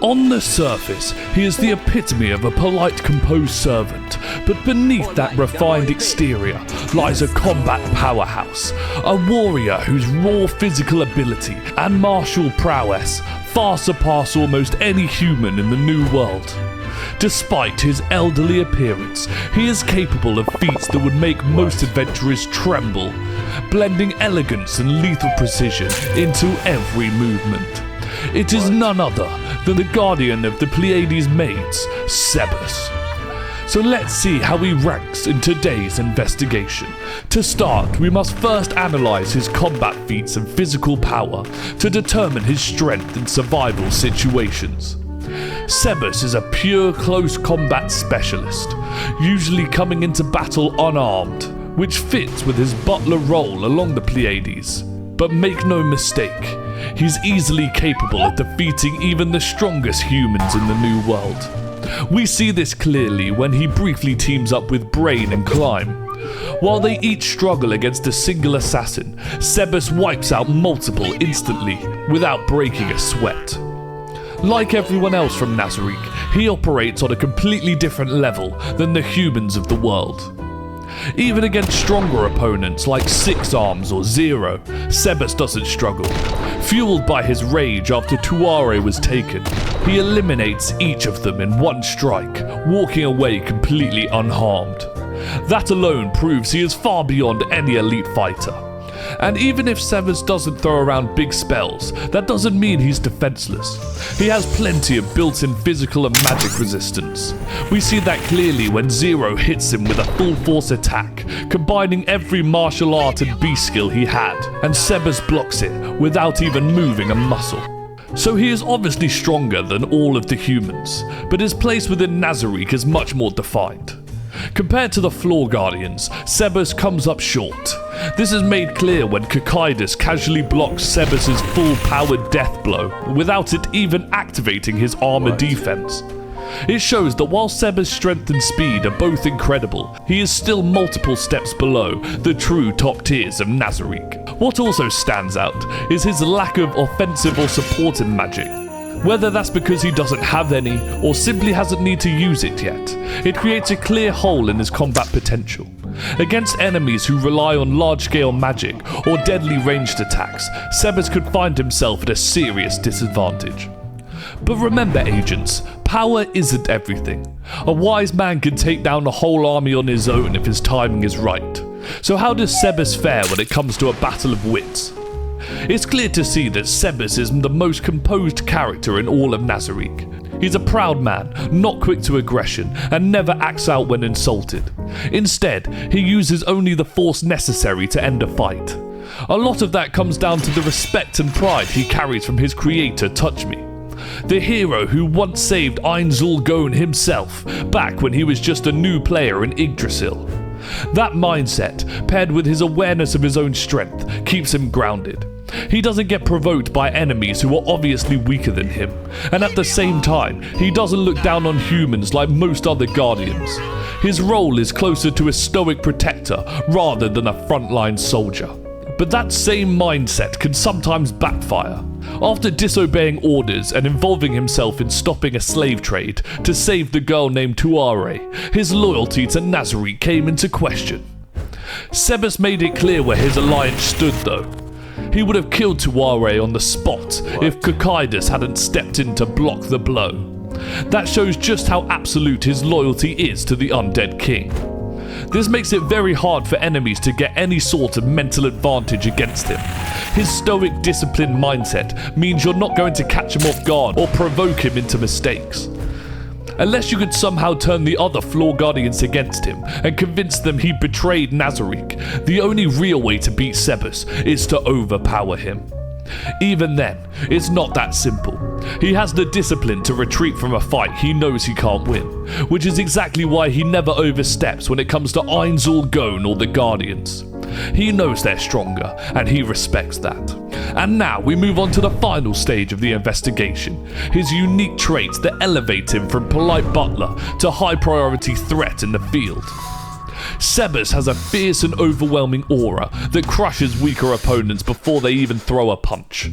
On the surface, he is the epitome of a polite, composed servant, but beneath that refined exterior lies a combat powerhouse, a warrior whose raw physical ability and martial prowess far surpass almost any human in the New World. Despite his elderly appearance, he is capable of feats that would make most adventurers tremble, blending elegance and lethal precision into every movement. It is none other than the guardian of the Pleiades maids, Sebas. So let's see how he ranks in today's investigation. To start, we must first analyze his combat feats and physical power to determine his strength in survival situations. Sebas is a pure close combat specialist, usually coming into battle unarmed, which fits with his butler role along the Pleiades. But make no mistake, he's easily capable of defeating even the strongest humans in the New World. We see this clearly when he briefly teams up with Brain and Climb. While they each struggle against a single assassin, Sebas wipes out multiple instantly, without breaking a sweat. Like everyone else from Nazarick, he operates on a completely different level than the humans of the world. Even against stronger opponents like Six Arms or Zero, Sebas doesn't struggle. Fueled by his rage after Tuare was taken, he eliminates each of them in one strike, walking away completely unharmed. That alone proves he is far beyond any elite fighter. And even if Sebas doesn't throw around big spells, that doesn't mean he's defenseless. He has plenty of built-in physical and magic resistance. We see that clearly when Zero hits him with a full force attack, combining every martial art and beast skill he had, and Sebas blocks it without even moving a muscle. So he is obviously stronger than all of the humans, but his place within Nazarick is much more defined. Compared to the Floor Guardians, Sebas comes up short. This is made clear when Kakaidas casually blocks Sebas' full-powered death blow, without it even activating his armor defense. It shows that while Sebas' strength and speed are both incredible, he is still multiple steps below the true top tiers of Nazarick. What also stands out is his lack of offensive or supportive magic. Whether that's because he doesn't have any, or simply hasn't need to use it yet, it creates a clear hole in his combat potential. Against enemies who rely on large-scale magic or deadly ranged attacks, Sebas could find himself at a serious disadvantage. But remember, agents, power isn't everything. A wise man can take down a whole army on his own if his timing is right. So how does Sebas fare when it comes to a battle of wits? It's clear to see that Sebas is the most composed character in all of Nazarick. He's a proud man, not quick to aggression, and never acts out when insulted. Instead, he uses only the force necessary to end a fight. A lot of that comes down to the respect and pride he carries from his creator Touchme, the hero who once saved Ainzul Gon himself, back when he was just a new player in Yggdrasil. That mindset, paired with his awareness of his own strength, keeps him grounded. He doesn't get provoked by enemies who are obviously weaker than him, and at the same time, he doesn't look down on humans like most other Guardians. His role is closer to a stoic protector rather than a frontline soldier. But that same mindset can sometimes backfire. After disobeying orders and involving himself in stopping a slave trade to save the girl named Tuare, his loyalty to Nazarick came into question. Sebas made it clear where his alliance stood though. He would have killed Tuare on the spot if Kakaidas hadn't stepped in to block the blow. That shows just how absolute his loyalty is to the undead king. This makes it very hard for enemies to get any sort of mental advantage against him. His stoic, disciplined mindset means you're not going to catch him off guard or provoke him into mistakes. Unless you could somehow turn the other Floor Guardians against him and convince them he betrayed Nazarick, the only real way to beat Sebas is to overpower him. Even then, it's not that simple. He has the discipline to retreat from a fight he knows he can't win, which is exactly why he never oversteps when it comes to Ainzul Gon or the Guardians. He knows they're stronger, and he respects that. And now we move on to the final stage of the investigation, his unique traits that elevate him from polite butler to high priority threat in the field. Sebas has a fierce and overwhelming aura that crushes weaker opponents before they even throw a punch.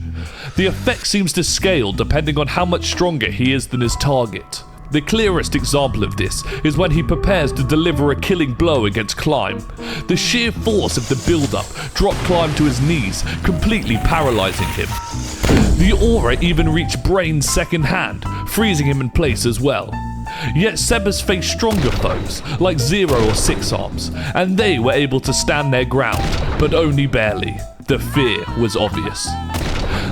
The effect seems to scale depending on how much stronger he is than his target. The clearest example of this is when he prepares to deliver a killing blow against Climb. The sheer force of the build-up dropped Climb to his knees, completely paralysing him. The aura even reached Brain's second hand, freezing him in place as well. Yet Sebas faced stronger foes, like Zero or Six Arms, and they were able to stand their ground, but only barely. The fear was obvious.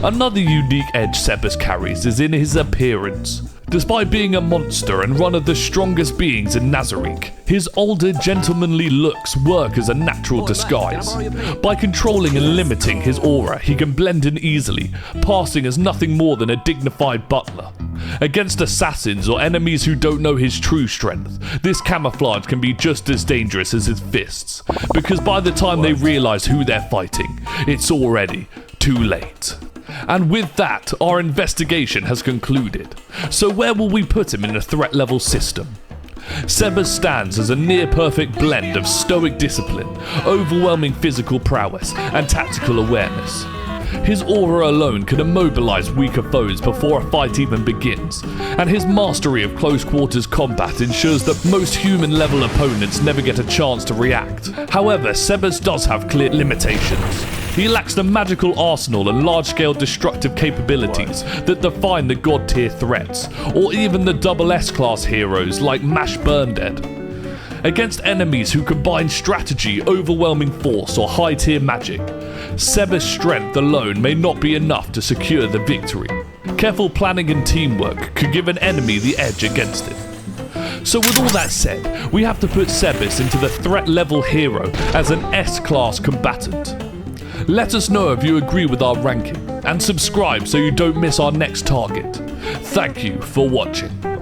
Another unique edge Sebas carries is in his appearance. Despite being a monster and one of the strongest beings in Nazarick, his older, gentlemanly looks work as a natural disguise. By controlling and limiting his aura, he can blend in easily, passing as nothing more than a dignified butler. Against assassins or enemies who don't know his true strength, this camouflage can be just as dangerous as his fists, because by the time they realize who they're fighting, it's already too late. And with that, our investigation has concluded. So where will we put him in the threat level system? Sebas stands as a near-perfect blend of stoic discipline, overwhelming physical prowess, and tactical awareness. His aura alone can immobilize weaker foes before a fight even begins, and his mastery of close-quarters combat ensures that most human-level opponents never get a chance to react. However, Sebas does have clear limitations. He lacks the magical arsenal and large-scale destructive capabilities that define the god-tier threats, or even the double S-class heroes like Mash Burndead. Against enemies who combine strategy, overwhelming force, or high-tier magic, Sebas' strength alone may not be enough to secure the victory. Careful planning and teamwork could give an enemy the edge against him. So with all that said, we have to put Sebas into the threat level hero as an S-class combatant. Let us know if you agree with our ranking, and subscribe so you don't miss our next target. Thank you for watching.